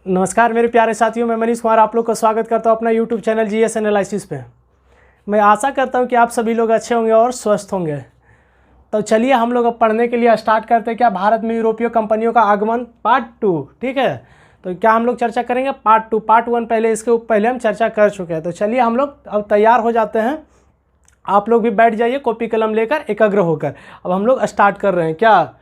नमस्कार मेरे प्यारे साथियों, मैं मनीष कुमार आप लोग का स्वागत करता हूं अपना यूट्यूब चैनल जीएस एनालिसिस पे। मैं आशा करता हूं कि आप सभी लोग अच्छे होंगे और स्वस्थ होंगे। तो चलिए हम लोग अब पढ़ने के लिए स्टार्ट करते हैं। क्या भारत में यूरोपीय कंपनियों का आगमन पार्ट 2, ठीक है। तो क्या हम लोग चर्चा करेंगे पार्ट 2, पार्ट 1 पहले इसके पहले हम चर्चा कर चुके हैं। तो चलिए हम लोग अब तैयार हो जाते हैं। आप लोग भी बैठ जाइए कॉपी कलम लेकर एकाग्र होकर। अब हम लोग स्टार्ट कर रहे हैं। क्या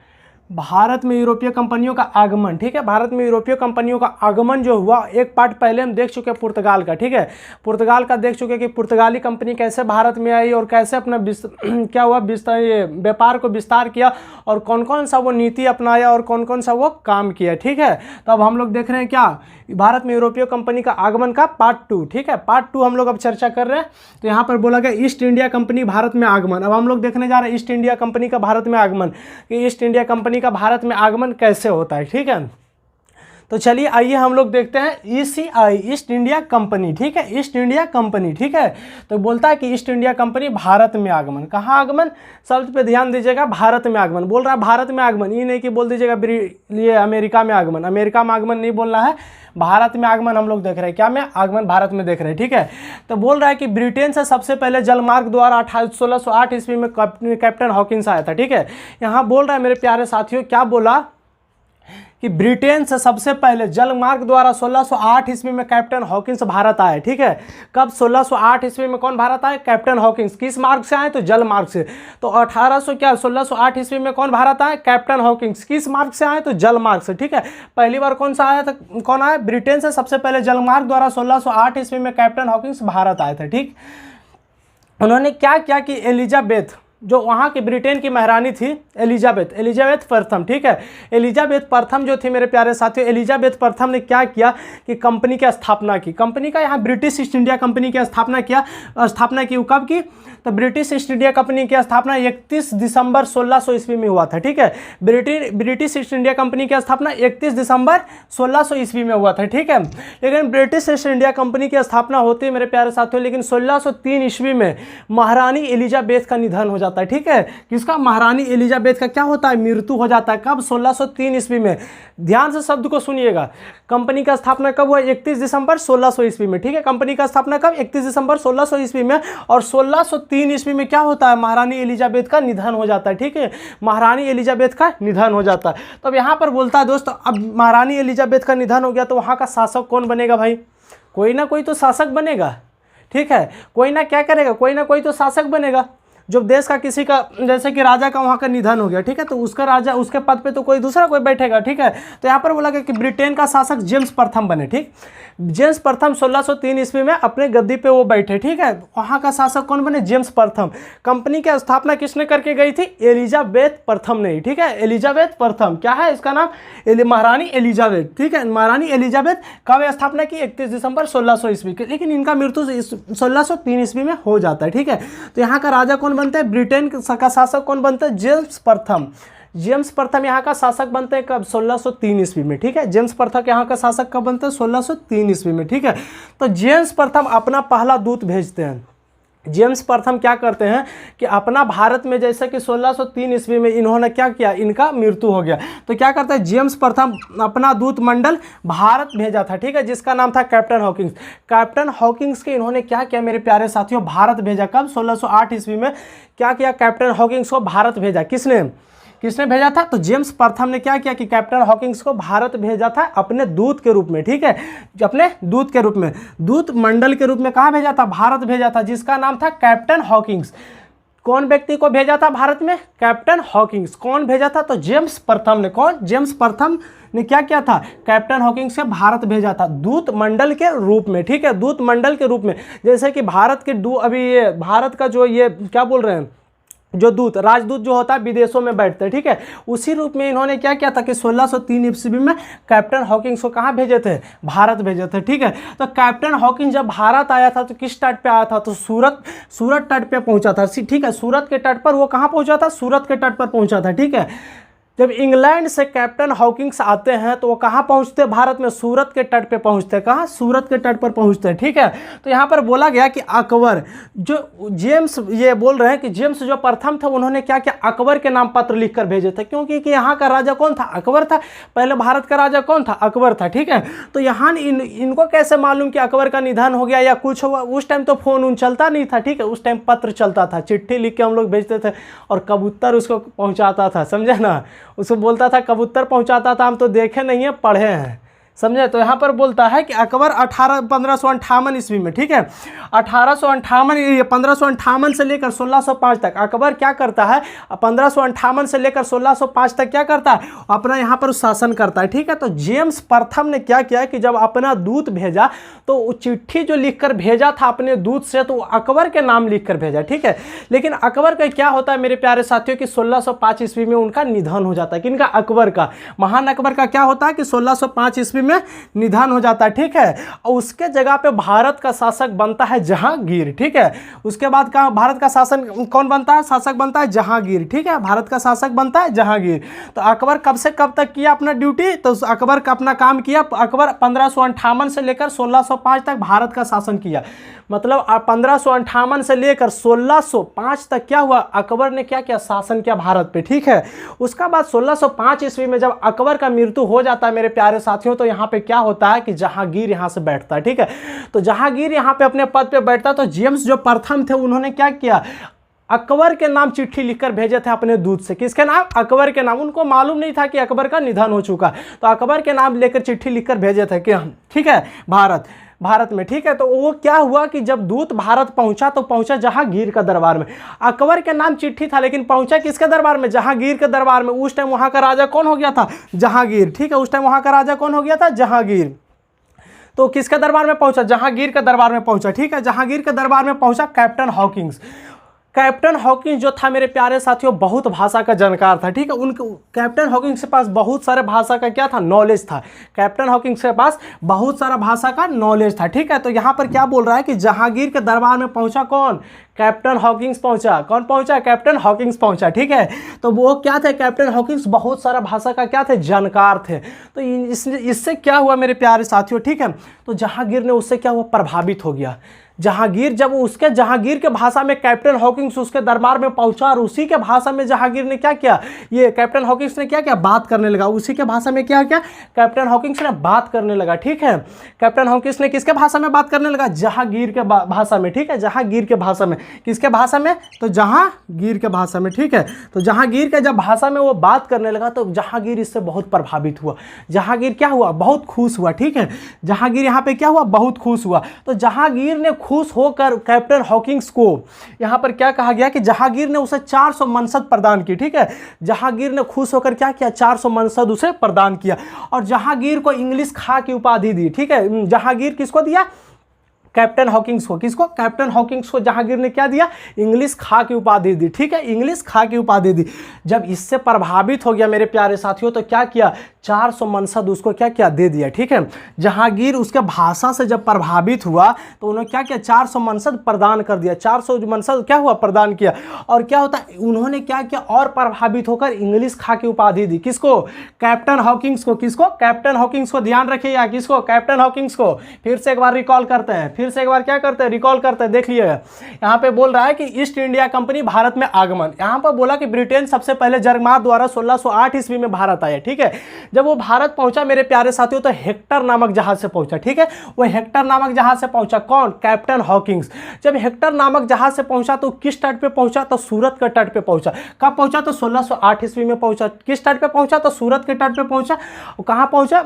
भारत में यूरोपीय कंपनियों का आगमन, ठीक है। भारत में यूरोपीय कंपनियों का आगमन जो हुआ, एक पार्ट पहले हम देख चुके हैं पुर्तगाल का, ठीक है। पुर्तगाल का देख चुके कि पुर्तगाली कंपनी कैसे भारत में आई और कैसे अपना क्या हुआ ये व्यापार को विस्तार किया और कौन कौन सा वो नीति अपनाया और कौन कौन सा वो काम किया, ठीक है। तो अब हम लोग देख रहे हैं क्या भारत में यूरोपीय कंपनी का आगमन का पार्ट 2, ठीक है। पार्ट 2 हम लोग अब चर्चा कर रहे हैं। तो यहाँ पर बोला गया ईस्ट इंडिया कंपनी भारत में आगमन। अब हम लोग देखने जा रहे हैं ईस्ट इंडिया कंपनी का भारत में आगमन, कि ईस्ट इंडिया कंपनी का भारत में आगमन कैसे होता है, ठीक है। तो चलिए आइए हम लोग देखते हैं ईसीआई, ईस्ट इंडिया कंपनी, ठीक है। ईस्ट इंडिया कंपनी, ठीक है। तो बोलता है कि ईस्ट इंडिया कंपनी भारत में आगमन। कहाँ आगमन, शब्द पे ध्यान दीजिएगा, भारत में आगमन बोल रहा है। भारत में आगमन, ये नहीं कि बोल दीजिएगा ये अमेरिका में आगमन, अमेरिका में आगमन नहीं बोलना है, भारत में आगमन हम लोग देख रहे हैं। क्या में आगमन भारत में देख रहे हैं, ठीक है। तो बोल रहा है कि ब्रिटेन से सबसे पहले जलमार्ग द्वारा 1608 ईस्वी में कैप्टन हॉकिंस आया था, ठीक है। यहाँ बोल रहा है मेरे प्यारे साथियों, क्या बोला कि ब्रिटेन से सबसे पहले जलमार्ग द्वारा 1608 ईस्वी में कैप्टन हॉकिंस भारत आए, ठीक है। कब 1608 ईस्वी में कौन भारत आए, कैप्टन हॉकिंस। किस मार्ग से आए, तो जल मार्ग से। तो 1608 ईस्वी में कौन भारत आए, कैप्टन हॉकिंस। किस मार्ग से आए, तो जल मार्ग से, ठीक है। पहली बार कौन सा आया था, कौन आया, ब्रिटेन से सबसे पहले जलमार्ग द्वारा 1608 ईस्वी में कैप्टन हॉकिंस भारत आए थे, ठीक। उन्होंने क्या किया कि एलिजाबेथ, जो वहाँ की ब्रिटेन की महारानी थी एलिजाबेथ प्रथम, ठीक है। एलिजाबेथ प्रथम जो थी मेरे प्यारे साथियों, एलिजाबेथ प्रथम ने क्या किया कि कंपनी की स्थापना की। कंपनी का यहाँ ब्रिटिश ईस्ट इंडिया कंपनी की स्थापना की। वो कब की, तो ब्रिटिश ईस्ट इंडिया कंपनी की स्थापना 31 दिसंबर 1600 ईस्वी में हुआ था, ठीक है। ब्रिटिश ईस्ट इंडिया कंपनी की स्थापना 31 दिसंबर 1600 ईस्वी में हुआ था, ठीक है। लेकिन ब्रिटिश ईस्ट इंडिया कंपनी की स्थापना होती है मेरे प्यारे साथियों, लेकिन 1603 ईस्वी में महारानी एलिजाबेथ का निधन हो जाता है, ठीक है। किसका, महारानी एलिजाबेथ का क्या होता है, मृत्यु हो जाता है। कब, 1603 ईस्वी में। ध्यान से शब्द को सुनिएगा। कंपनी का स्थापना कब हुआ, 31 दिसंबर 1600 ईस्वी में, ठीक है। कंपनी का स्थापना कब, 31 दिसंबर 1600 ईस्वी में। और 1603 ईस्वी में क्या होता है, महारानी एलिजाबेथ का निधन हो जाता है, ठीक है। महारानी एलिजाबेथ का निधन हो जाता है। तो अब यहाँ पर बोलता है दोस्तों, अब महारानी एलिजाबेथ का निधन हो गया तो वहाँ का शासक कौन बनेगा भाई, कोई ना कोई तो शासक बनेगा, ठीक है। कोई ना क्या करेगा, कोई ना कोई तो शासक बनेगा। जब देश का किसी का, जैसे कि राजा का वहाँ का निधन हो गया, ठीक है, तो उसका राजा, उसके पद पे तो कोई दूसरा कोई बैठेगा, ठीक है। तो यहाँ पर बोला गया कि ब्रिटेन का शासक जेम्स प्रथम बने, ठीक। जेम्स प्रथम 1603 ईस्वी में अपने गद्दी पे वो बैठे, ठीक है। वहाँ का शासक कौन बने, जेम्स प्रथम। कंपनी की स्थापना किसने करके गई थी, एलिजाबेथ प्रथम ने, ठीक है। एलिजाबेथ प्रथम, क्या है इसका नाम, महारानी एलिजाबेथ, ठीक है। महारानी एलिजाबेथ कब स्थापना की, 31 दिसंबर 1600 ईस्वी की। लेकिन इनका मृत्यु 1603 ईस्वी में हो जाता है, ठीक है। तो यहाँ का राजा कौन बनते हैं, ब्रिटेन का शासक कौन बनते हैं, जेम्स प्रथम। जेम्स प्रथम यहाँ का शासक बनते हैं कब, 1603 ईस्वी में, ठीक है। जेम्स प्रथम यहाँ का शासक कब बनते हैं, 1603 ईस्वी में, ठीक है। तो जेम्स प्रथम अपना पहला दूत भेजते हैं। जेम्स प्रथम क्या करते हैं कि अपना भारत में, जैसे कि 1603 ईस्वी में इन्होंने क्या किया, इनका मृत्यु हो गया, तो क्या करते हैं, जेम्स प्रथम अपना दूत मंडल भारत भेजा था, ठीक है, जिसका नाम था कैप्टन हॉकिंस। कैप्टन हॉकिंस के इन्होंने क्या किया मेरे प्यारे साथियों, भारत भेजा। कब, 1608 ईस्वी में क्या किया, कैप्टन हॉकिंस को भारत भेजा। किसने भेजा था, तो जेम्स प्रथम ने क्या किया कि कैप्टन हॉकिंस को भारत भेजा था अपने दूत के रूप में, ठीक है। अपने दूत के रूप में, दूत मंडल के रूप में कहाँ भेजा था, भारत भेजा था, जिसका नाम था कैप्टन हॉकिंस। कौन व्यक्ति को भेजा था भारत में, कैप्टन हॉकिंस। कौन भेजा था, तो जेम्स प्रथम ने। कौन, जेम्स प्रथम ने क्या किया था, कैप्टन हॉकिंस से भारत भेजा था दूत मंडल के रूप में, ठीक है। दूत मंडल के रूप में, जैसे कि भारत के अभी ये भारत का जो ये क्या बोल रहे हैं, जो दूत, राजदूत जो होता है विदेशों में बैठते हैं, ठीक है। उसी रूप में इन्होंने क्या किया था कि 1603 ईस्वी में कैप्टन हॉकिंस को कहाँ भेजे थे, भारत भेजे थे, ठीक है। तो कैप्टन हॉकिंस जब भारत आया था तो किस तट पे आया था, तो सूरत तट पे पहुंचा था, ठीक है। सूरत के तट पर वो कहाँ पहुंचा था, सूरत के तट पर पहुंचा था, ठीक है। जब इंग्लैंड से कैप्टन हॉकिंस आते हैं तो वो कहाँ पहुँचते हैं भारत में, सूरत के तट पे पहुँचते हैं। कहाँ, सूरत के तट पर पहुँचते हैं। ठीक है, तो यहाँ पर बोला गया कि अकबर जो जेम्स, ये बोल रहे हैं कि जेम्स जो प्रथम थे उन्होंने क्या किया, अकबर के नाम पत्र लिखकर भेजे थे, क्योंकि कि यहाँ का राजा कौन था, अकबर था। पहले भारत का राजा कौन था, अकबर था। ठीक है, तो यहाँ इनको कैसे मालूम कि अकबर का निधन हो गया या कुछ हुआ। उस टाइम तो फोन उन चलता नहीं था। ठीक है, उस टाइम पत्र चलता था, चिट्ठी लिख के हम लोग भेजते थे और कबूतर उसको पहुँचाता था, समझे ना, उसको बोलता था कबूतर पहुँचाता था। हम तो देखे नहीं है, पढ़े हैं, समझे। तो यहाँ पर बोलता है कि अकबर 1558 ईस्वी में, ठीक है, 1558 से लेकर 1605 तक अकबर क्या करता है, 1558 से लेकर 1605 तक क्या करता है, अपना यहाँ पर शासन करता है। ठीक है, तो जेम्स प्रथम ने क्या किया कि जब अपना दूत भेजा तो चिट्ठी जो लिखकर भेजा था अपने दूत से, तो अकबर के नाम लिखकर भेजा। ठीक है, लेकिन अकबर का क्या होता है मेरे प्यारे साथियों कि 1605 ईस्वी में उनका निधन हो जाता है। किनका, अकबर का, महान अकबर का क्या होता है कि 1605 ईस्वी में निधन हो जाता है। ठीक है, और उसके जगह पे भारत का शासक बनता है जहांगीर। ठीक है, उसके बाद का भारत का शासन कौन बनता है, शासक बनता है जहांगीर। ठीक है, भारत का शासक बनता है जहांगीर। तो अकबर कब से कब तक किया अपना ड्यूटी, तो अकबर का अपना काम किया, अकबर 1558 से लेकर 1605 तक भारत का शासन किया। मतलब 1558 से लेकर 1605 तक क्या हुआ, अकबर ने क्या किया, शासन किया भारत पे। ठीक है, उसका बाद 1605 ईस्वी में जब अकबर का मृत्यु हो जाता है मेरे प्यारे साथियों, तो यहाँ पे क्या होता है कि जहांगीर यहाँ से बैठता है। ठीक है, तो जहांगीर यहाँ पे अपने पद पे बैठता है। तो जेम्स जो प्रथम थे उन्होंने क्या किया, अकबर के नाम चिट्ठी लिखकर भेजे थे अपने दूत से। किसके नाम, अकबर के नाम। उनको मालूम नहीं था कि अकबर का निधन हो चुका, तो अकबर के नाम लेकर चिट्ठी लिखकर भेजे थे कि ठीक है, भारत में। ठीक है, तो वो क्या हुआ कि जब दूत भारत पहुंचा तो पहुंचा जहांगीर का दरबार में। अकबर के नाम चिट्ठी था लेकिन पहुंचा किसके दरबार में, जहांगीर के दरबार में। उस टाइम वहां का राजा कौन हो गया था, जहांगीर। ठीक है, उस टाइम वहां का राजा कौन हो गया था, जहांगीर। तो किसके दरबार में पहुंचा, जहांगीर के दरबार में पहुंचा। ठीक है, जहांगीर के दरबार में पहुंचा कैप्टन हॉकिंस। कैप्टन हॉकिंस जो था मेरे प्यारे साथियों बहुत भाषा का जानकार था। ठीक है, उनके कैप्टन हॉकिंस के पास बहुत सारे भाषा का क्या था, नॉलेज था। कैप्टन हॉकिंस के पास बहुत सारा भाषा का नॉलेज था। ठीक है, तो यहाँ पर क्या बोल रहा है कि जहांगीर के दरबार में पहुंचा कौन, कैप्टन हॉकिंस पहुंचा। कौन पहुंचा, कैप्टन हॉकिंस पहुंचा। ठीक है, तो वो क्या थे, कैप्टन हॉकिंस बहुत सारा भाषा का क्या थे, जानकार थे। तो इससे क्या हुआ मेरे प्यारे साथियों, ठीक है, तो जहांगीर ने उससे क्या हुआ, प्रभावित हो गया। जहांगीर जब उसके जहांगीर के भाषा में कैप्टन हॉकिंस उसके दरबार में पहुंचा और उसी के भाषा में जहांगीर ने क्या किया, ये कैप्टन हॉकिंस ने क्या किया, बात करने लगा। उसी के भाषा में क्या किया, कैप्टन हॉकिंस ने बात करने लगा। ठीक है, कैप्टन हॉकिंस ने किसके भाषा में बात करने लगा, जहांगीर के भाषा में। ठीक है, जहांगीर के भाषा में। किसके भाषा में, तो जहांगीर के भाषा में। ठीक है, तो जहांगीर के जब भाषा में वो बात करने लगा तो जहांगीर इससे बहुत प्रभावित हुआ। जहांगीर क्या हुआ, बहुत खुश हुआ। ठीक है, जहांगीर यहाँ पे क्या हुआ, बहुत खुश हुआ। तो जहांगीर ने खुश होकर कैप्टन हॉकिंस को यहां पर क्या कहा गया कि जहांगीर ने उसे 400 मनसद प्रदान की। ठीक है, जहांगीर ने खुश होकर क्या किया, 400 मनसद उसे प्रदान किया और जहांगीर को इंग्लिश खां की उपाधि दी। ठीक है, जहांगीर किसको दिया, कैप्टन हॉकिंस को। किसको, कैप्टन हॉकिंस को जहांगीर ने क्या दिया, इंग्लिश खां की उपाधि दी। ठीक है, इंग्लिश खां की उपाधि दी। जब इससे प्रभावित हो गया मेरे प्यारे साथियों तो क्या किया, 400 मनसद उसको क्या किया, दे दिया। ठीक है, जहांगीर उसके भाषा से जब प्रभावित हुआ तो उन्होंने क्या किया, 400 मनसद प्रदान कर दिया। 400 मनसद क्या हुआ, प्रदान किया। और क्या होता है, उन्होंने क्या किया और प्रभावित होकर इंग्लिश खां की उपाधि दी। किसको, कैप्टन हॉकिंस को। किसको, कैप्टन हॉकिंस को। ध्यान रखिएगा, किसको, कैप्टन हॉकिंस को। फिर से एक बार रिकॉल करते हैं, फिर से एक बार क्या करते हैं, रिकॉल करते हैं। देख लिएगा, यहाँ पे बोल रहा है कि ईस्ट इंडिया कंपनी भारत में आगमन। यहाँ पर बोला कि ब्रिटेन सबसे पहले जर्मार द्वारा 1608 ईस्वी में भारत आया। ठीक है, जब वो भारत पहुंचा मेरे प्यारे साथियों तो हेक्टर नामक जहाज से पहुंचा। ठीक है, वो हेक्टर नामक जहाज से पहुंचा। कौन, कैप्टन हॉकिंस। जब हेक्टर नामक जहाज से पहुंचा तो किस तट पे पहुंचा, तो सूरत के तट पे पहुंचा। कब पहुंचा, तो 1608 ईस्वी में पहुंचा। किस तट पे पहुंचा, तो सूरत के तट पे पहुंचा। कहां पहुंचा,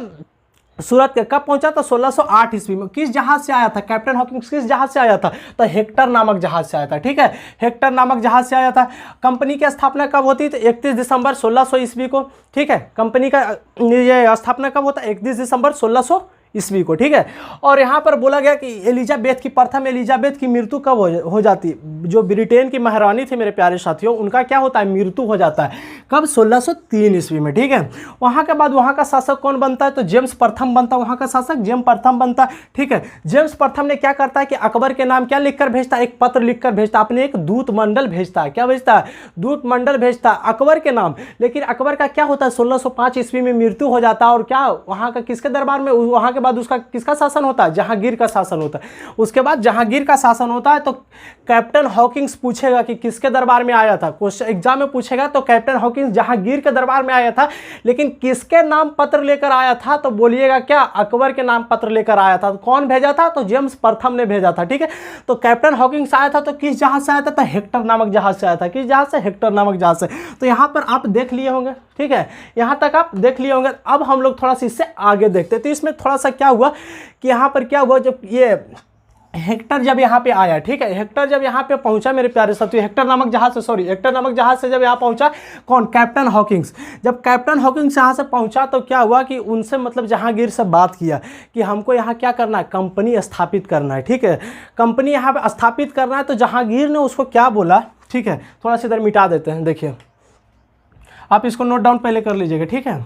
सूरत के। कब पहुंचा, तो 1608 ईस्वी में। किस जहाज से आया था, कैप्टन हॉकिंस किस जहाज से आया था, तो हेक्टर नामक जहाज से आया था। ठीक है, हेक्टर नामक जहाज से आया था। कंपनी की स्थापना कब होती है, तो 31 दिसंबर 1600 ईस्वी को। ठीक है, कंपनी का ये स्थापना कब होता है, 31 दिसंबर 1600 ईस्वी को, ठीक है। और यहाँ पर बोला गया कि एलिजाबेथ की, प्रथम एलिजाबेथ की मृत्यु कब हो जाती, जो ब्रिटेन की महारानी थी मेरे प्यारे साथियों, उनका क्या होता है, मृत्यु हो जाता है कब, 1603 ईस्वी में, ठीक है। वहाँ के बाद वहाँ का शासक कौन बनता है, तो जेम्स प्रथम बनता है, वहाँ का शासक जेम्स प्रथम बनता है, ठीक है। जेम्स प्रथम ने क्या करता है कि अकबर के नाम क्या लिखकर भेजता है, एक पत्र लिखकर भेजता है, अपने एक दूत मंडल भेजता है, क्या भेजता है, दूत मंडल भेजता है अकबर के नाम। लेकिन अकबर का क्या होता है, 1605 ईस्वी में मृत्यु हो जाता है, और क्या वहाँ का किसके दरबार में, वहाँ के बाद उसका किसका शासन होता है, जहांगीर का शासन होता है। उसके बाद जहांगीर का शासन होता है तो कैप्टन हॉकिंस पूछेगा कि किसके दरबार में आया था, क्वेश्चन एग्जाम में पूछेगा, तो कैप्टन हॉकिंस जहांगीर के दरबार में आया था, लेकिन किसके नाम पत्र लेकर आया था, तो बोलिएगा क्या, अकबर के नाम पत्र लेकर आया था। तो कौन भेजा था, तो जेम्स प्रथम ने भेजा था, ठीक है। तो कैप्टन हॉकिंस आया था तो किस जहाज से आया था, तो हेक्टर नामक जहाज से आया था, किस जहाज से, हेक्टर नामक जहाज से। तो यहाँ पर आप देख लिए होंगे, ठीक है, यहाँ तक आप देख लिए होंगे। अब हम लोग थोड़ा सा इससे आगे देखते हैं। तो इसमें थोड़ा सा क्या हुआ कि यहाँ पर क्या हुआ, जब ये हेक्टर जब यहाँ पे आया, ठीक है, हेक्टर जब यहाँ पे पहुंचा मेरे प्यारे साथियों, हेक्टर नामक जहाज से जब यहाँ पहुंचा कौन, कैप्टन हॉकिंस। जब कैप्टन हॉकिंस यहाँ से पहुंचा तो क्या हुआ कि उनसे मतलब जहांगीर से बात किया कि हमको यहाँ क्या करना है, कंपनी स्थापित करना है, ठीक है, कंपनी यहाँ पे स्थापित करना है। तो जहांगीर ने उसको क्या बोला, ठीक है, थोड़ा सा इधर मिटा देते हैं, देखिए आप इसको नोट डाउन पहले कर लीजिएगा, ठीक है।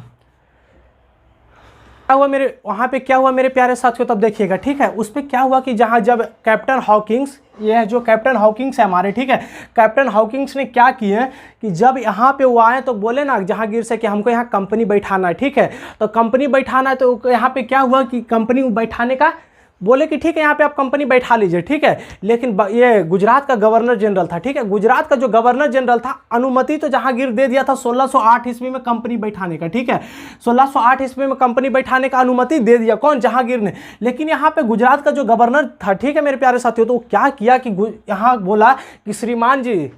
क्या हुआ मेरे वहाँ पे, क्या हुआ मेरे प्यारे साथियों, तब देखिएगा, ठीक है। उस पर क्या हुआ कि जहाँ जब कैप्टन हॉकिंस, ये जो कैप्टन हॉकिंस है हमारे, ठीक है, कैप्टन हॉकिंस ने क्या किया कि जब यहाँ पे वो आए तो बोले ना जहांगीर से कि हमको यहाँ कंपनी बैठाना है, ठीक है। तो कंपनी बैठाना है, तो यहाँ पे क्या हुआ कि कंपनी बैठाने का बोले कि ठीक है यहाँ पे आप कंपनी बैठा लीजिए, ठीक है। लेकिन ये गुजरात का गवर्नर जनरल था, ठीक है, गुजरात का जो गवर्नर जनरल था, अनुमति तो जहांगीर दे दिया था 1608 ईस्वी में कंपनी बैठाने का, ठीक है, 1608 ईस्वी में कंपनी बैठाने का अनुमति दे दिया कौन, जहांगीर ने। लेकिन यहाँ पे गुजरात का जो गवर्नर था, ठीक है मेरे प्यारे साथियों, तो क्या किया कि यहाँ बोला कि श्रीमान जी,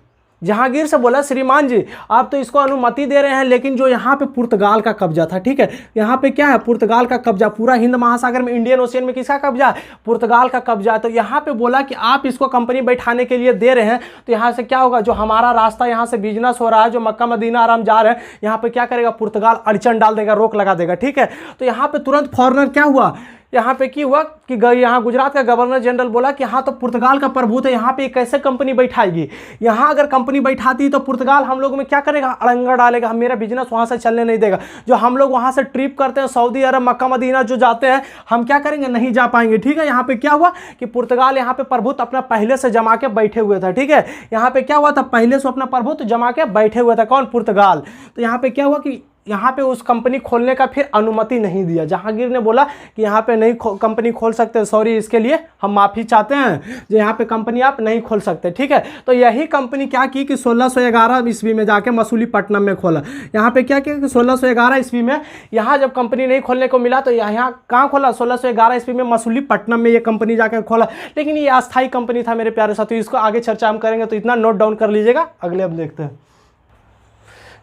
जहांगीर से बोला श्रीमान जी आप तो इसको अनुमति दे रहे हैं, लेकिन जो यहाँ पे पुर्तगाल का कब्जा था, ठीक है, यहाँ पे क्या है, पुर्तगाल का कब्जा, पूरा हिंद महासागर में, इंडियन ओशियन में किसका कब्जा है, पुर्तगाल का कब्जा है। तो यहाँ पे बोला कि आप इसको कंपनी बैठाने के लिए दे रहे हैं, तो यहाँ से क्या होगा, जो हमारा रास्ता यहाँ से बिजनेस हो रहा है, जो मक्का मदीना आराम जा रहे हैं, यहाँ पे क्या करेगा, पुर्तगाल अड़चन डाल देगा, रोक लगा देगा, ठीक है। तो यहाँ पे तुरंत फॉरनर क्या हुआ, यहाँ पे क्या हुआ कि यहाँ गुजरात का गवर्नर जनरल बोला कि हाँ तो पुर्तगाल का प्रभुत्व है, यहाँ पे कैसे कंपनी बैठाएगी, यहाँ अगर कंपनी बैठाती तो पुर्तगाल हम लोग में क्या करेगा, अड़ंगा डालेगा, मेरा बिजनेस वहाँ से चलने नहीं देगा। जो हम लोग वहाँ से ट्रिप करते हैं सऊदी अरब, मक्का मदीना जो जाते हैं, हम क्या करेंगे, नहीं जा पाएंगे, ठीक है। यहाँ पे क्या हुआ कि पुर्तगाल यहाँ पे प्रभुत्व अपना पहले से जमा के बैठे हुए था, ठीक है, यहाँ पे क्या हुआ था, पहले से अपना प्रभुत्व जमा के बैठे हुए था कौन, पुर्तगाल। तो यहाँ पे क्या हुआ कि यहाँ पे उस कंपनी खोलने का फिर अनुमति नहीं दिया, जहांगीर ने बोला कि यहाँ पे नहीं कंपनी खोल सकते, सॉरी इसके लिए हम माफ़ी चाहते हैं, जो यहाँ पे कंपनी आप नहीं खोल सकते, ठीक है। तो यही कंपनी क्या की कि 1611 ईस्वी में जाके मसूलीपट्टनम में खोला। यहाँ पे क्या किया कि 1611 ईस्वी में यहाँ जब कंपनी नहीं खोलने को मिला तो यहाँ कहाँ खोला, 1611 ईस्वी में मसूलीपट्टनम में ये कंपनी जाकर खोला। लेकिन ये अस्थायी कंपनी था मेरे प्यारे साथियों, इसको आगे चर्चा हम करेंगे, तो इतना नोट डाउन कर लीजिएगा। अगले अब देखते हैं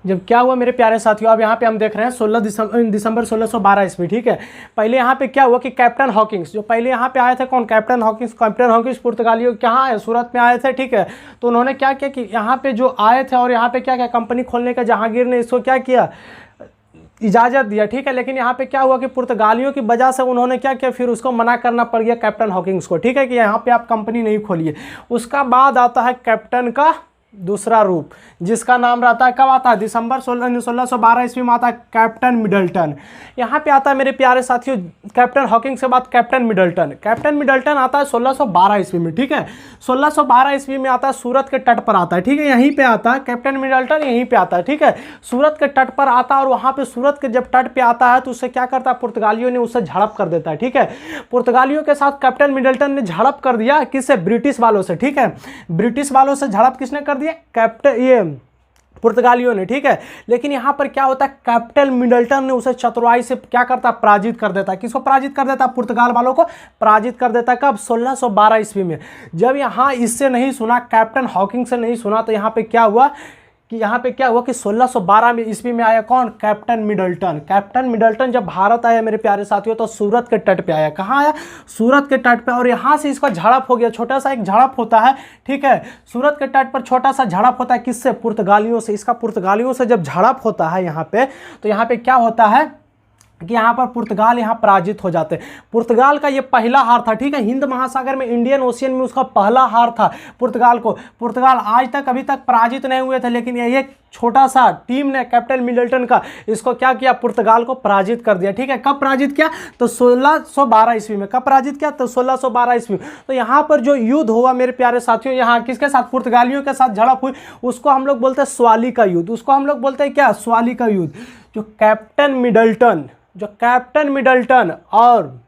जब क्या हुआ मेरे प्यारे साथियों। अब यहाँ पे हम देख रहे हैं 16 दिसंबर 1612 ईस्वी, ठीक है। पहले यहाँ पे क्या हुआ कि कैप्टन हॉकिंस जो पहले यहाँ पे आए थे, कौन, कैप्टन हॉकिंस पुर्तगालियों कहाँ आए, सूरत में आए थे, ठीक है। तो उन्होंने क्या किया कि यहाँ पे जो आए थे और यहाँ पे क्या किया, कंपनी खोलने का जहांगीर ने इसको क्या किया, इजाज़त दिया, ठीक है। लेकिन यहाँ पे क्या हुआ कि पुर्तगालियों की वजह से उन्होंने क्या किया, फिर उसको मना करना पड़ गया कैप्टन हॉकिंस को, ठीक है, कि यहाँ पे आप कंपनी नहीं खोलिए। उसका बाद आता है कैप्टन का दूसरा रूप, जिसका नाम रहता है, कब आता है, दिसंबर 1612 ईस्वी में आता है कैप्टन मिडल्टन। यहाँ पे आता है मेरे प्यारे साथियों, कैप्टन हॉकिंस के बाद कैप्टन मिडल्टन आता है 1612 ईस्वी में, ठीक है। 1612 ईस्वी में आता है, सूरत के तट पर आता है, ठीक है, यहीं पे आता है कैप्टन मिडल्टन, यहीं पे आता है, ठीक है, सूरत के तट पर आता है। और वहाँ पे सूरत के जब तट पे आता है तो उससे क्या करता है, पुर्तगालियों ने उससे झड़प कर देता है, ठीक है। पुर्तगालियों के साथ कैप्टन मिडल्टन ने झड़प कर दिया, किससे, ब्रिटिश वालों से, ठीक है। ब्रिटिश वालों से झड़प किसने कर दिया, कैप्टन ये पुर्तगालियों ने, ठीक है। लेकिन यहाँ पर क्या होता है, कैप्टन मिडल्टन ने उसे चतुराई से क्या करता है, पराजित कर देता है। किसको पराजित कर देता है, पुर्तगाल वालों को पराजित कर देता है। कब, 1612 ईस्वी में। जब यहाँ इससे नहीं सुना, कैप्टन हॉकिंग से नहीं सुना, तो यहाँ पे क्या हुआ कि 1612 में ईस्वी में आया कौन, कैप्टन मिडल्टन जब भारत आया मेरे प्यारे साथियों तो सूरत के तट पे आया। कहाँ आया, सूरत के तट पे। और यहाँ से इसका झड़प हो गया, छोटा सा एक झड़प होता है, ठीक है। सूरत के तट पर छोटा सा झड़प होता है, किससे, पुर्तगालियों से। इसका पुर्तगालियों से जब झड़प होता है यहाँ पे, तो यहाँ पे क्या होता है कि यहाँ पर पुर्तगाल यहाँ पराजित हो जाते। पुर्तगाल का ये पहला हार था, ठीक है, हिंद महासागर में, इंडियन ओशियन में उसका पहला हार था पुर्तगाल को। पुर्तगाल आज तक अभी तक पराजित नहीं हुए थे, लेकिन ये एक छोटा सा टीम ने, कैप्टन मिडल्टन का, इसको क्या किया, पुर्तगाल को पराजित कर दिया, ठीक है। कब पराजित किया, तो 1612 ईस्वी में। कब पराजित किया, तो 1612 ईस्वी। तो यहाँ पर जो युद्ध हुआ मेरे प्यारे साथियों, यहाँ किसके साथ, पुर्तगालियों के साथ झड़प हुई, उसको हम लोग बोलते हैं स्वाली का युद्ध। उसको हम लोग बोलते हैं क्या, स्वाली का युद्ध। जो कैप्टन मिडल्टन और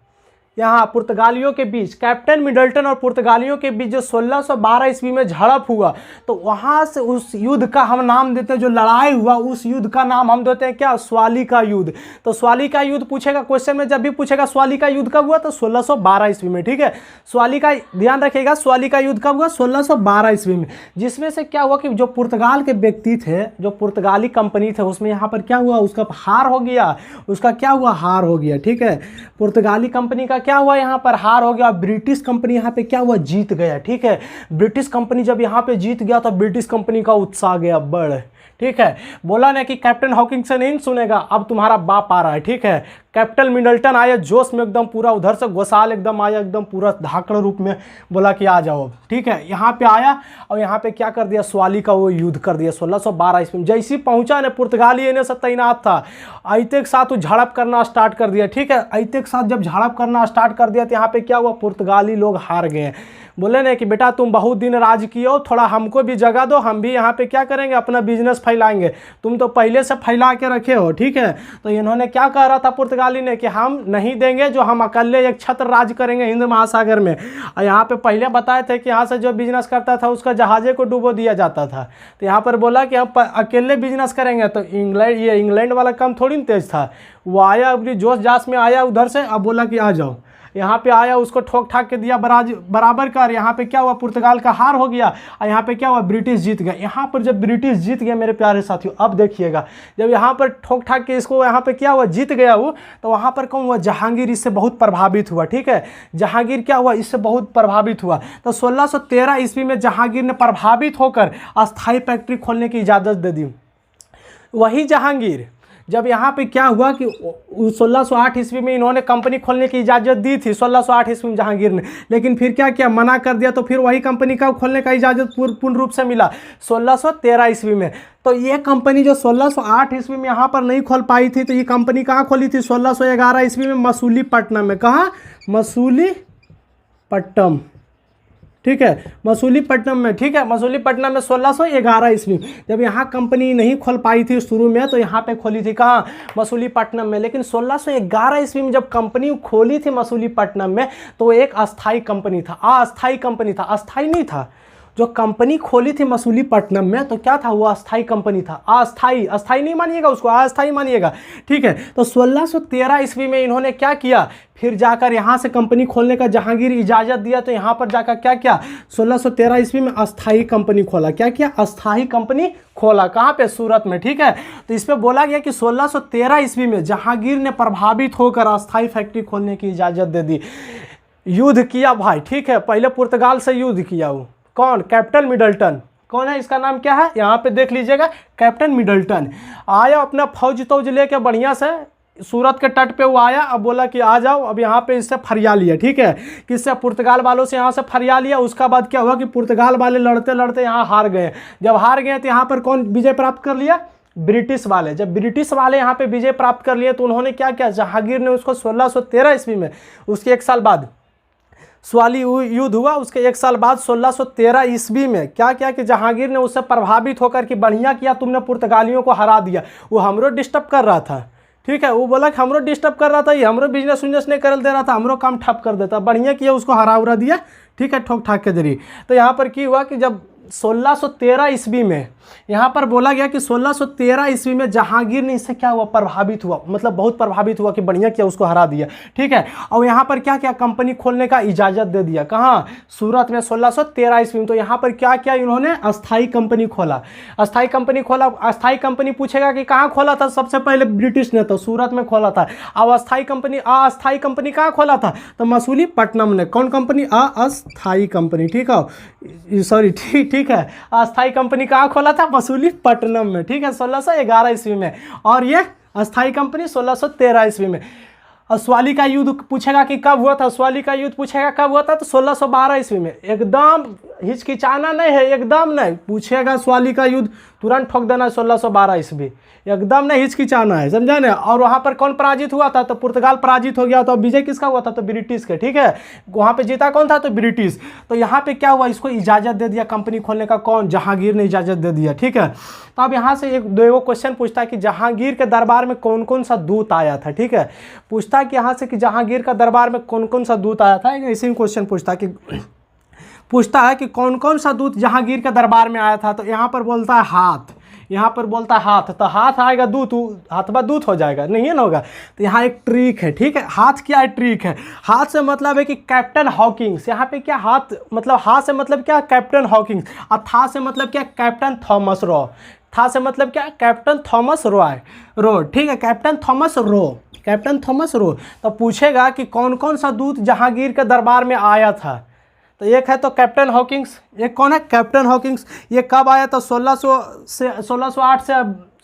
यहाँ पुर्तगालियों के बीच, कैप्टन मिडल्टन और पुर्तगालियों के बीच जो 1612 ईस्वी में झड़प हुआ, तो वहाँ से उस युद्ध का हम नाम देते हैं, जो लड़ाई हुआ उस युद्ध का नाम हम देते हैं क्या, स्वाली का युद्ध। तो स्वाली का युद्ध पूछेगा क्वेश्चन में, जब भी पूछेगा स्वाली का युद्ध कब हुआ, तो 1612 ईस्वी में, ठीक है। स्वाली का ध्यान रखिएगा, स्वाली का युद्ध कब हुआ, 1612 ईस्वी में। जिसमें से क्या हुआ कि जो पुर्तगाल के व्यक्ति थे, जो पुर्तगाली कंपनी थे, उसमें यहाँ पर क्या हुआ, उसका हार हो गया, उसका क्या हुआ, हार हो गया, ठीक है। पुर्तगाली कंपनी का क्या हुआ, यहाँ पर हार हो गया। ब्रिटिश कंपनी यहाँ पे क्या हुआ, जीत गया, ठीक है। ब्रिटिश कंपनी जब यहाँ पे जीत गया तो ब्रिटिश कंपनी का उत्साह गया बढ़, ठीक है। बोला ना कि कैप्टन हॉकिंग से नहीं सुनेगा, अब तुम्हारा बाप आ रहा है, ठीक है। कैप्टन मिडल्टन आया जोश में एकदम पूरा, उधर से गोसाल एकदम आया एकदम पूरा धाकड़ रूप में, बोला कि आ जाओ, ठीक है। यहाँ पे आया और यहाँ पे क्या कर दिया, स्वाली का वो युद्ध कर दिया 1612 ईस्वी में। जैसे ही पहुंचा ने, पुर्तगाली इन्हें से तैनात था, आइते के साथ वो झड़प करना स्टार्ट कर दिया, ठीक है। आइते के साथ जब झड़प करना स्टार्ट कर दिया तो यहाँ पे क्या हुआ, पुर्तगाली लोग हार गए। बोले ना कि बेटा तुम बहुत दिन राज किए हो, थोड़ा हमको भी जगह दो, हम भी यहाँ पे क्या करेंगे, अपना बिजनेस फैलाएंगे, तुम तो पहले से फैला के रखे हो, ठीक है। तो इन्होंने क्या कह रहा था पुर्तगाली ने कि हम नहीं देंगे, जो हम अकेले एक छत्र राज करेंगे हिंद महासागर में। और यहाँ पे पहले बताए थे कि यहाँ से जो बिजनेस करता था उसका जहाजे को डुबो दिया जाता था। तो यहाँ पर बोला कि हम अकेले बिजनेस करेंगे। तो इंग्लैंड वाला काम थोड़ी ना तेज था, वो आया अपनी जोश जास में आया उधर से, अब बोला कि आ जाओ, यहाँ पे आया, उसको ठोक ठाक के दिया बराबर कर। यहाँ पे क्या हुआ, पुर्तगाल का हार हो गया और यहाँ पे क्या हुआ, ब्रिटिश जीत गए। यहाँ पर जब ब्रिटिश जीत गए मेरे प्यारे साथियों, अब देखिएगा, जब यहाँ पर ठोक ठाक के इसको यहाँ पे क्या हुआ, जीत गया वो, तो वहाँ पर कौन हुआ, जहांगीर इससे बहुत प्रभावित हुआ, ठीक है। जहांगीर क्या हुआ, इससे बहुत प्रभावित हुआ। तो 1613 ईस्वी में जहांगीर ने प्रभावित होकर अस्थायी फैक्ट्री खोलने की इजाज़त दे दी। वही जहांगीर जब यहाँ पे क्या हुआ कि 1608 ईस्वी में इन्होंने कंपनी खोलने की इजाज़त दी थी, 1608 ईस्वी में जहांगीर ने, लेकिन फिर क्या किया, मना कर दिया। तो फिर वही कंपनी का खोलने का इजाज़त पूर्ण रूप से मिला 1613 ईस्वी में। तो ये कंपनी जो 1608 ईस्वी में यहाँ पर नहीं खोल पाई थी, तो ये कंपनी कहाँ खोली थी, 1611 ईस्वी में मसूलीपट्टनम में। कहाँ, मसूलीपट्टनम, ठीक है, मसूलीपट्टनम में, ठीक है। मसूलीपट्टनम में 1611 ईस्वी, जब यहाँ कंपनी नहीं खोल पाई थी शुरू में, तो यहाँ पे खोली थी कहाँ, मसूलीपट्टनम में। लेकिन 1611 ईस्वी में जब कंपनी खोली थी मसूलीपट्टनम में, तो वो एक अस्थाई कंपनी था, अस्थाई कंपनी था, अस्थाई नहीं था। जो कंपनी खोली थी मसूलीपट्टनम में, तो क्या था, वो अस्थाई कंपनी था, अस्थाई, अस्थाई नहीं मानिएगा उसको, अस्थाई मानिएगा, ठीक है। तो 1613 ईस्वी में इन्होंने क्या किया, फिर जाकर यहाँ से कंपनी खोलने का जहांगीर इजाज़त दिया, तो यहाँ पर जाकर क्या किया, 1613 ईस्वी में अस्थाई कंपनी खोला। क्या किया, अस्थाई कंपनी खोला, कहाँ पे, सूरत में, ठीक है। तो इस पर बोला गया कि 1613 ईस्वी में जहांगीर ने प्रभावित होकर अस्थाई फैक्ट्री खोलने की इजाज़त दे दी। युद्ध किया भाई, ठीक है, पहले पुर्तगाल से युद्ध किया। वो कौन, कैप्टन मिडल्टन, कौन है, इसका नाम क्या है, यहाँ पे देख लीजिएगा, कैप्टन मिडल्टन आया, अपना फौज तौज लेके बढ़िया से सूरत के तट पे वो आया। अब बोला कि आ जाओ, अब यहाँ पे इससे फरिया लिया, ठीक है, किससे, पुर्तगाल वालों से यहाँ से फरिया लिया। उसका बाद क्या हुआ कि पुर्तगाल वाले लड़ते लड़ते यहाँ हार गए। जब हार गए तो यहाँ पर कौन विजय प्राप्त कर लिया, ब्रिटिश वाले। जब ब्रिटिश वाले यहाँ पे विजय प्राप्त कर लिए, तो उन्होंने क्या किया, जहांगीर ने उसको 1613 ईस्वी में, उसके एक साल बाद स्वाली युद्ध हुआ, उसके एक साल बाद 1613 ईस्वी में क्या किया कि जहांगीर ने उससे प्रभावित होकर कि बढ़िया किया तुमने पुर्तगालियों को हरा दिया, वो हमरो डिस्टर्ब कर रहा था, ठीक है। वो बोला कि हमरो डिस्टर्ब कर रहा था, ये हमरो बिजनेस उजनेस नहीं कर दे रहा था, हमरो काम ठप कर देता, बढ़िया किया, उसको हरा उरा दिया, ठीक है, ठोक ठाक के जरिए। तो यहाँ पर क्या हुआ कि जब 1613 ईस्वी में यहाँ पर बोला गया कि 1613 ईस्वी में जहांगीर ने इससे क्या हुआ, प्रभावित हुआ, मतलब बहुत प्रभावित हुआ कि बढ़िया किया, उसको हरा दिया, ठीक है। और यहाँ पर क्या किया, कंपनी खोलने का इजाज़त दे दिया, कहाँ, सूरत में, 1613 ईस्वी में। तो यहाँ पर क्या किया इन्होंने, अस्थाई कंपनी खोला, अस्थाई कंपनी खोला। अस्थाई कंपनी पूछेगा कि कहाँ खोला था, सबसे पहले ब्रिटिश ने तो सूरत में खोला था। अब अस्थाई कंपनी कहाँ खोला था, तो मसूलीपट्टनम ने। कौन कंपनी, अस्थाई कंपनी, ठीक है, सॉरी, ठीक है, अस्थाई कंपनी कहाँ खोला था, मसूलीपट्टनम में, ठीक है, 1611 ईस्वी में। और ये अस्थाई कंपनी 1613 ईस्वी में। अस्वाली का युद्ध पूछेगा कि कब हुआ था, अस्वाली का युद्ध पूछेगा कब हुआ था तो 1612 ईस्वी में। एकदम हिचकिचाना नहीं है, एकदम नहीं पूछेगा अस्वाली का युद्ध तुरंत ठोक देना 1612 ईस्वी, एकदम नहीं हिचकिचाना है, समझा ना। और वहाँ पर कौन पराजित हुआ था तो पुर्तगाल पराजित हो गया। तो विजय किसका हुआ था तो ब्रिटिश के, ठीक है। वहाँ पे जीता कौन था तो ब्रिटिश। तो यहाँ पे क्या हुआ, इसको इजाज़त दे दिया कंपनी खोलने का, कौन, जहांगीर ने इजाज़त दे दिया, ठीक है। तो अब यहाँ से एक दो क्वेश्चन पूछता है कि जहांगीर के दरबार में कौन कौन सा दूत आया था, ठीक है। पूछता है कि यहाँ से कि जहांगीर का दरबार में कौन कौन सा दूत आया था, ऐसे ही क्वेश्चन पूछता है कि कौन कौन सा दूत जहांगीर के दरबार में आया था। तो यहाँ पर बोलता है हाथ, यहाँ पर बोलता है हाथ, तो हाथ आएगा दूत, हाथवा दूत हो जाएगा, नहीं है ना होगा। तो यहाँ एक ट्रिक है, ठीक है। हाथ क्या है, ट्रिक है। हाथ से मतलब है कि कैप्टन हॉकिंग्स, यहाँ पे क्या हाथ मतलब, हाथ से मतलब क्या कैप्टन हॉकिंग्स, और था से मतलब क्या कैप्टन थॉमस रो, था से मतलब क्या कैप्टन थॉमस रो, ठीक है, कैप्टन थॉमस रो। तो पूछेगा कि कौन कौन सा दूत जहांगीर के दरबार में आया था। तो एक है तो कैप्टन हॉकिंग्स, एक कौन है कैप्टन हॉकिंग्स। ये कब आया तो 1608 से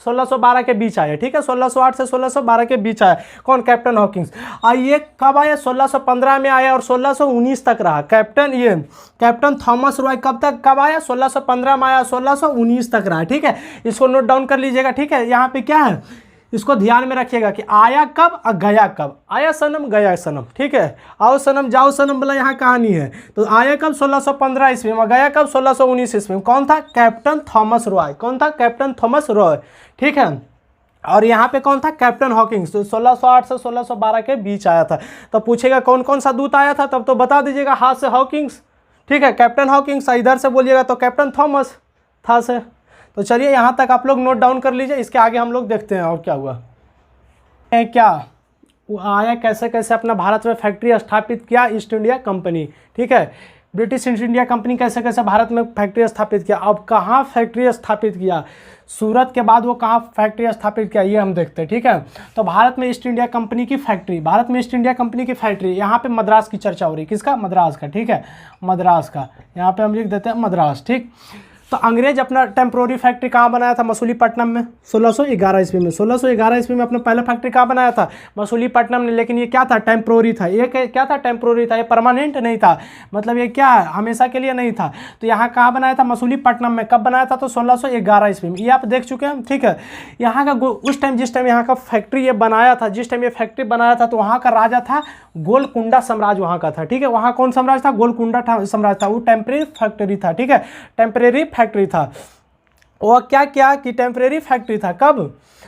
1612 के बीच आया, ठीक है। 1608 से 1612 के बीच आया कौन, कैप्टन हॉकिंग्स। और ये कब आया 1615 में आया और 1619 तक रहा कैप्टन थॉमस रॉय। कब आया 1615 में आया, 1619 तक रहा, ठीक है। इसको नोट डाउन कर लीजिएगा, ठीक है। यहाँ पे क्या है इसको ध्यान में रखिएगा कि आया कब और गया कब, आया सनम गया सनम, ठीक है। आओ सनम जाओ सनम वाला यहाँ कहानी है। तो आया कब 1615 ईस्वी में, गया कब 1619 ईस्वी में। कौन था कैप्टन थॉमस रॉय, कौन था कैप्टन थॉमस रॉय, ठीक है। और यहाँ पे कौन था कैप्टन हॉकिंग्स। तो 1608 से 1612 के बीच आया था। तो पूछेगा कौन कौन सा दूत आया था, तब तो बता दीजिएगा हाथ से हॉकिंग्स, ठीक है, कैप्टन हॉकिंग्स। इधर से बोलिएगा तो कैप्टन थॉमस, था से। तो चलिए यहाँ तक आप लोग नोट डाउन कर लीजिए, इसके आगे हम लोग देखते हैं और क्या हुआ क्या वो आया, कैसे कैसे अपना भारत में फैक्ट्री स्थापित किया ईस्ट इंडिया कंपनी, ठीक है। ब्रिटिश ईस्ट इंडिया कंपनी कैसे कैसे भारत में फैक्ट्री स्थापित किया। अब कहाँ फैक्ट्री स्थापित किया, सूरत के बाद वो कहाँ फैक्ट्री स्थापित किया ये हम देखते हैं, ठीक है। तो भारत में ईस्ट इंडिया कंपनी की फैक्ट्री, भारत में ईस्ट इंडिया कंपनी की फैक्ट्री, यहाँ पे मद्रास की चर्चा हो रही है, किसका, मद्रास का, ठीक है, मद्रास का। यहाँ पे हम लिख देते हैं मद्रास, ठीक। तो अंग्रेज अपना टेम्प्रोरी फैक्ट्री कहाँ बनाया था, मसूलीपट्टनम में 1611 ईस्वी में। 1611 ईस्वी में अपना पहला फैक्ट्री कहाँ बनाया था, मसूलीपट्टनम में। लेकिन ये क्या था, टेम्प्रोरी था। ये क्या था, टेम्प्रोरी था, ये परमानेंट नहीं था, मतलब ये क्या है, हमेशा के लिए नहीं था। तो यहाँ कहाँ बनाया था, मसूलीपट्टनम में। कब बनाया था तो 1611 ईस्वी में। ये आप देख चुके हैं, ठीक है। यहाँ का उस टाइम जिस टाइम यहाँ का फैक्ट्री ये बनाया था, जिस टाइम ये फैक्ट्री बनाया था, तो वहाँ का राजा था गोलकुंडा साम्राज्य वहाँ का था, ठीक है। वहाँ कौन साम्राज्य था, गोलकुंडा साम्राज्य था। वो टेम्परेरी फैक्ट्री था, ठीक है, टेम्परेरी फैक्ट्री था। वो क्या क्या कि टेम्परेरी फैक्ट्री था। कब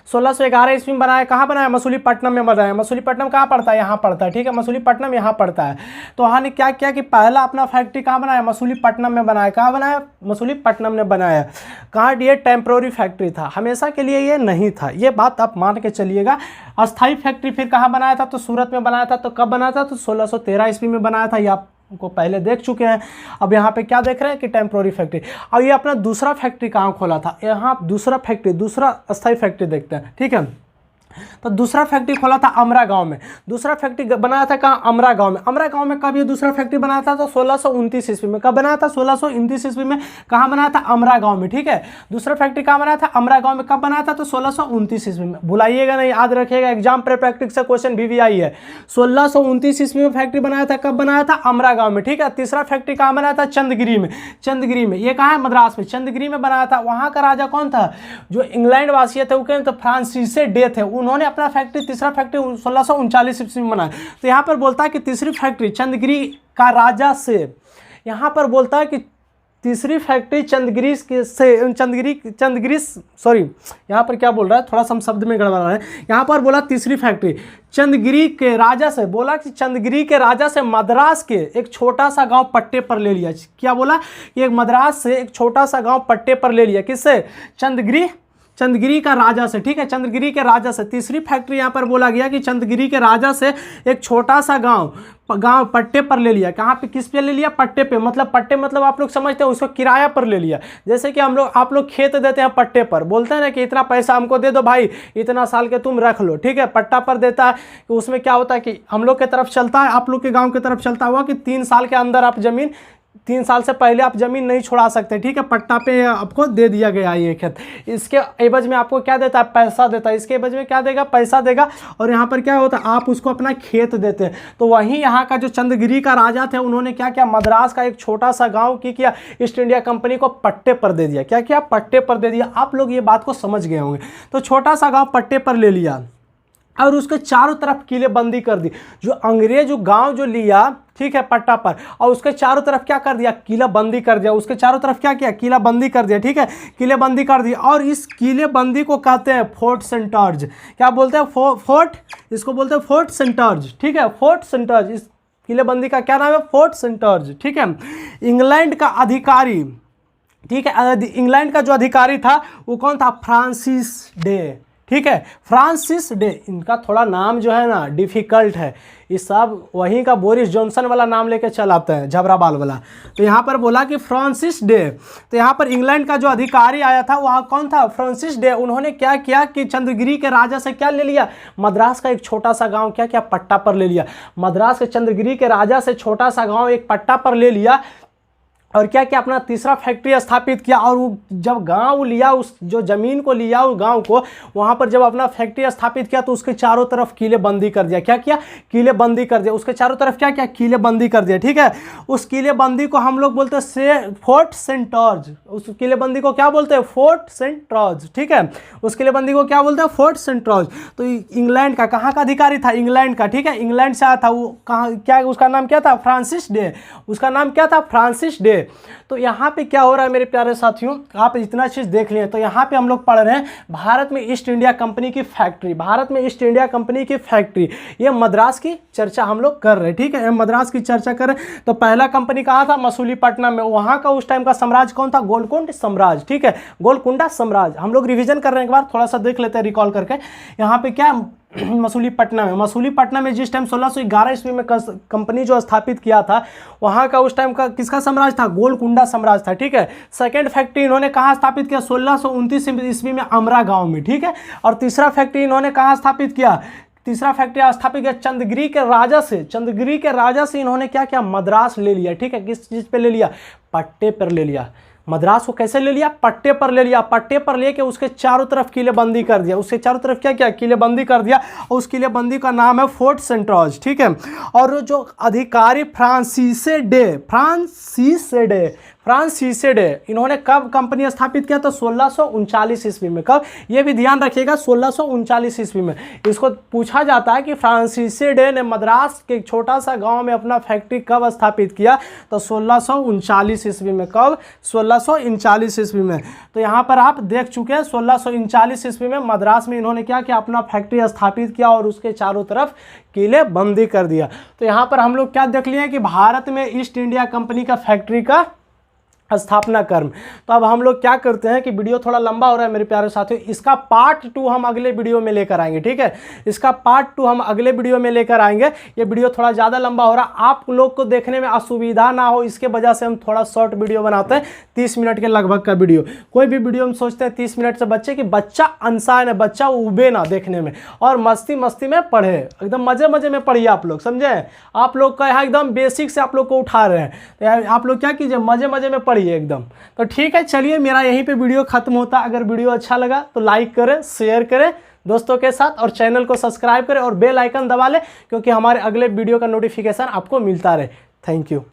1611 ईस्वी में बनाया। कहाँ बनाया, मसूलीपट्टनम में बनाया। मसूलीपट्टनम कहाँ पड़ता है, यहाँ पड़ता है, ठीक है, मसूलीपट्टनम यहाँ पड़ता है। तो वहाँ ने क्या किया कि पहला अपना फैक्ट्री कहाँ बनाया, मसूलीपट्टनम में बनाया। कहाँ बनाया, मसूलीपट्टनम ने बनाया। कहाँ, ये टेम्परेरी फैक्ट्री था, हमेशा के लिए ये नहीं था, ये बात आप मान के चलिएगा। अस्थाई फैक्ट्री फिर कहाँ बनाया था तो सूरत में बनाया था। तो कब बनाया था तो 1613 ईस्वी में बनाया था। ये आप को पहले देख चुके हैं। अब यहाँ पे क्या देख रहे हैं कि टेम्प्रोरी फैक्ट्री। अब ये अपना दूसरा फैक्ट्री कहाँ खोला था, यहाँ दूसरा फैक्ट्री, दूसरा अस्थाई फैक्ट्री देखते हैं, ठीक है। तो दूसरा फैक्ट्री खोला था अमरा गांव में। दूसरा फैक्ट्री बनाया था कहाँ, अमरा गांव में। अमरा गांव में कब ये दूसरा फैक्ट्री बनाया था तो 1629 ईस्वी में। कब बनाया था 1629 ईस्वी में। कहाँ बनाया था, अमरा गांव में, ठीक है। दूसरा फैक्ट्री कहाँ बनाया था, अमरा गांव में। कब बनाया था तो 1629 ईस्वी में। भुलाइएगा नहीं, याद रखिएगा, एग्जाम पे प्रैक्टिस से क्वेश्चन भी आई है। 1629 ईस्वी में फैक्ट्री बनाया था। कब बनाया था, अमरा गांव में, ठीक है। तीसरा फैक्ट्री कहाँ बनाया था, चंदगिरी में। चंदगिरी में, ये कहाँ है, मद्रास में, चंदगिरी में बनाया था। वहाँ का राजा कौन था, जो इंग्लैंड वासी थे, वो कहें तो फ्रांसीसी डे थे। उन्होंने अपना फैक्ट्री, तीसरा फैक्ट्री 1639 ईस्वी में बनाया। तो यहाँ पर बोलता है कि तीसरी फैक्ट्री चंदगिरी का राजा से, यहाँ पर बोलता है कि तीसरी फैक्ट्री चंदगिरी से, चंदगिरी सॉरी, यहाँ पर क्या बोल रहा है, थोड़ा सा शब्द में गड़बड़ रहा है। यहाँ पर बोला तीसरी फैक्ट्री चंदगिरी के राजा से, बोला कि चंदगिरी के राजा से मद्रास के एक छोटा सा गांव पट्टे पर ले लिया। क्या बोला, ये मद्रास से एक छोटा सा गांव पट्टे पर ले लिया। किससे, चंदगिरी का राजा से, ठीक है, चंदगिरी के राजा से। तीसरी फैक्ट्री यहाँ पर बोला गया कि चंदगिरी के राजा से एक छोटा सा गांव पट्टे पर ले लिया। कहाँ पे, किस पे ले लिया, पट्टे पे। मतलब पट्टे मतलब आप लोग समझते हैं, उसको किराया पर ले लिया। जैसे कि आप लोग खेत देते हैं पट्टे पर, बोलते हैं ना कि इतना पैसा हमको दे दो भाई, इतना साल के तुम रख लो, ठीक है। पट्टा पर देता है, तो उसमें क्या होता है कि हम लोग की तरफ चलता है, आप लोग के गाँव की तरफ चलता हुआ कि 3 साल के अंदर आप जमीन 3 साल से पहले आप ज़मीन नहीं छुड़ा सकते, ठीक है। पट्टा पे आपको दे दिया गया ये खेत, इसके एवज में आपको क्या देता है, पैसा देता है, इसके एवज में क्या देगा, पैसा देगा। और यहाँ पर क्या होता है, आप उसको अपना खेत देते हैं। तो वहीं यहाँ का जो चंद्रगिरी का राजा थे, उन्होंने क्या किया, मद्रास का एक छोटा सा गाँव की किया, ईस्ट इंडिया कंपनी को पट्टे पर दे दिया। क्या किया, पट्टे पर दे दिया। आप लोग ये बात को समझ गए होंगे। तो छोटा सा गाँव पट्टे पर ले लिया और उसके चारों तरफ किलेबंदी कर दी। जो अंग्रेज गांव जो लिया, ठीक है, पट्टा पर, और उसके चारों तरफ क्या कर दिया, किलेबंदी कर दिया। उसके चारों तरफ क्या किया, किलेबंदी कर दिया, ठीक है, किलेबंदी कर दी। और इस किलेबंदी को कहते हैं फोर्ट सेंटर्ज। क्या बोलते हैं, फोर्ट, इसको बोलते हैं फोर्ट सेंटर्ज, ठीक है, फोर्ट सेंटर्ज। इस किलेबंदी का क्या नाम है, फोर्ट सेंटर्ज, ठीक है। इंग्लैंड का अधिकारी, ठीक है, इंग्लैंड का जो अधिकारी था वो कौन था, फ्रांसिस डे, ठीक है, फ्रांसिस डे। इनका थोड़ा नाम जो है ना डिफ़िकल्ट है, इस सब वहीं का बोरिस जॉनसन वाला नाम लेके चल आते हैं, झबरा बाल वाला। तो यहाँ पर बोला कि फ्रांसिस डे। तो यहाँ पर इंग्लैंड का जो अधिकारी आया था वहाँ कौन था, फ्रांसिस डे। उन्होंने क्या किया कि चंद्रगिरी के राजा से क्या ले लिया, मद्रास का एक छोटा सा गाँव क्या किया, पट्टा पर ले लिया। मद्रास के चंद्रगिरी के राजा से छोटा सा गाँव एक पट्टा पर ले लिया और क्या किया, अपना तीसरा फैक्ट्री स्थापित किया। और वो जब गांव लिया, उस जो ज़मीन को लिया उस गांव को, वहां पर जब अपना फैक्ट्री स्थापित किया तो उसके चारों तरफ किलेबंदी कर दिया। क्या किया, किलेबंदी कर दिया। उसके चारों तरफ क्या किया, किलेबंदी कर दिया, ठीक है। उस किलेबंदी को हम लोग बोलते हैं फोर्ट सेंटर्ज। उस किलेबंदी को क्या बोलते हैं, फोर्ट सेंटर्ज, ठीक है। उस किलेबंदी को क्या बोलते हैं, फोर्ट सेंटर्ज। तो इंग्लैंड का, कहाँ का अधिकारी था, इंग्लैंड का, ठीक है, इंग्लैंड से आया था वो। कहाँ, क्या उसका नाम क्या था, फ्रांसिस डे। उसका नाम क्या था, फ्रांसिस डे। तो यहाँ पे क्या हो रहा है मेरे प्यारे साथियों, आप इतना चीज़ देख लिए। तो यहाँ पे हम लोग पढ़ रहे हैं भारत में ईस्ट इंडिया कंपनी की फैक्ट्री, भारत में ईस्ट इंडिया कंपनी की फैक्ट्री। ये मद्रास की चर्चा हम लोग कर रहे हैं, ठीक है, मद्रास की चर्चा कर रहे हैं। तो पहला कंपनी कहाँ था, मसूलीपट्टनम में। वहाँ का उस टाइम का साम्राज्य कौन था, गोलकुंड साम्राज्य, ठीक है, गोलकुंडा साम्राज्य। हम लोग रिविजन कर रहे हैं, एक बार थोड़ा सा देख लेते हैं रिकॉल करके। यहाँ पे क्या, मसूलीपट्टनम में, मसूलीपट्टनम में जिस टाइम 1611 ईस्वी में कंपनी जो स्थापित किया था, वहाँ का उस टाइम का किसका साम्राज्य था, गोलकुंडा साम्राज्य था, ठीक है। सेकंड फैक्ट्री इन्होंने कहाँ स्थापित किया, 1629 ईस्वी में अमरा गांव में, ठीक है। और तीसरा फैक्ट्री इन्होंने कहाँ स्थापित किया, तीसरा फैक्ट्री स्थापित किया चंद्रगिरी के राजा से। चंद्रगिरी के राजा से इन्होंने क्या किया, मद्रास ले लिया, ठीक है। किस चीज़ पे ले लिया, पट्टे पर ले लिया। मद्रास को कैसे ले लिया, पट्टे पर ले लिया। पट्टे पर लेके उसके चारों तरफ किलेबंदी कर दिया। उसके चारों तरफ क्या किया, किलेबंदी कर दिया। और उस किलेबंदी का नाम है फोर्ट सेंटर्ज, ठीक है। और जो अधिकारी फ्रांसिस डे, इन्होंने कब कंपनी स्थापित किया, तो 1639 ईस्वी में। कब, ये भी ध्यान रखिएगा, 1639 ईस्वी में। इसको पूछा जाता है कि फ्रांसिस डे ने मद्रास के छोटा सा गांव में अपना फैक्ट्री कब स्थापित किया, तो 1639 ईस्वी में। कब, 1639 ईस्वी में। तो यहाँ पर आप देख चुके हैं 1639 ईस्वी में मद्रास में इन्होंने क्या किया, अपना फैक्ट्री स्थापित किया और उसके चारों तरफ किले बंदी कर दिया। तो यहाँ पर हम लोग क्या देख लिए कि भारत में ईस्ट इंडिया कंपनी का फैक्ट्री का स्थापना कर्म। तो अब हम लोग क्या करते हैं कि वीडियो थोड़ा लंबा हो रहा है मेरे प्यारे साथियों, इसका पार्ट 2 हम अगले वीडियो में लेकर आएंगे, ठीक है। इसका पार्ट 2 हम अगले वीडियो में लेकर आएंगे। ये वीडियो थोड़ा ज़्यादा लंबा हो रहा है, आप लोग को देखने में असुविधा ना हो इसके वजह से हम थोड़ा शॉर्ट वीडियो बनाते हैं, 30 मिनट के लगभग का वीडियो। कोई भी वीडियो हम सोचते हैं 30 मिनट से बच्चे कि बच्चा अनसान है, बच्चा उबे ना देखने में, और मस्ती मस्ती में पढ़े, एकदम मजे मजे में पढ़िए आप लोग, समझे। आप लोग का यहाँ एकदम बेसिक से आप लोग को उठा रहे हैं, तो आप लोग क्या कीजिए, मजे मजे में एकदम। तो ठीक है, चलिए मेरा यहीं पे वीडियो खत्म होता है। अगर वीडियो अच्छा लगा तो लाइक करें, शेयर करें दोस्तों के साथ, और चैनल को सब्सक्राइब करें और बेल आइकन दबा लें, क्योंकि हमारे अगले वीडियो का नोटिफिकेशन आपको मिलता रहे। Thank you.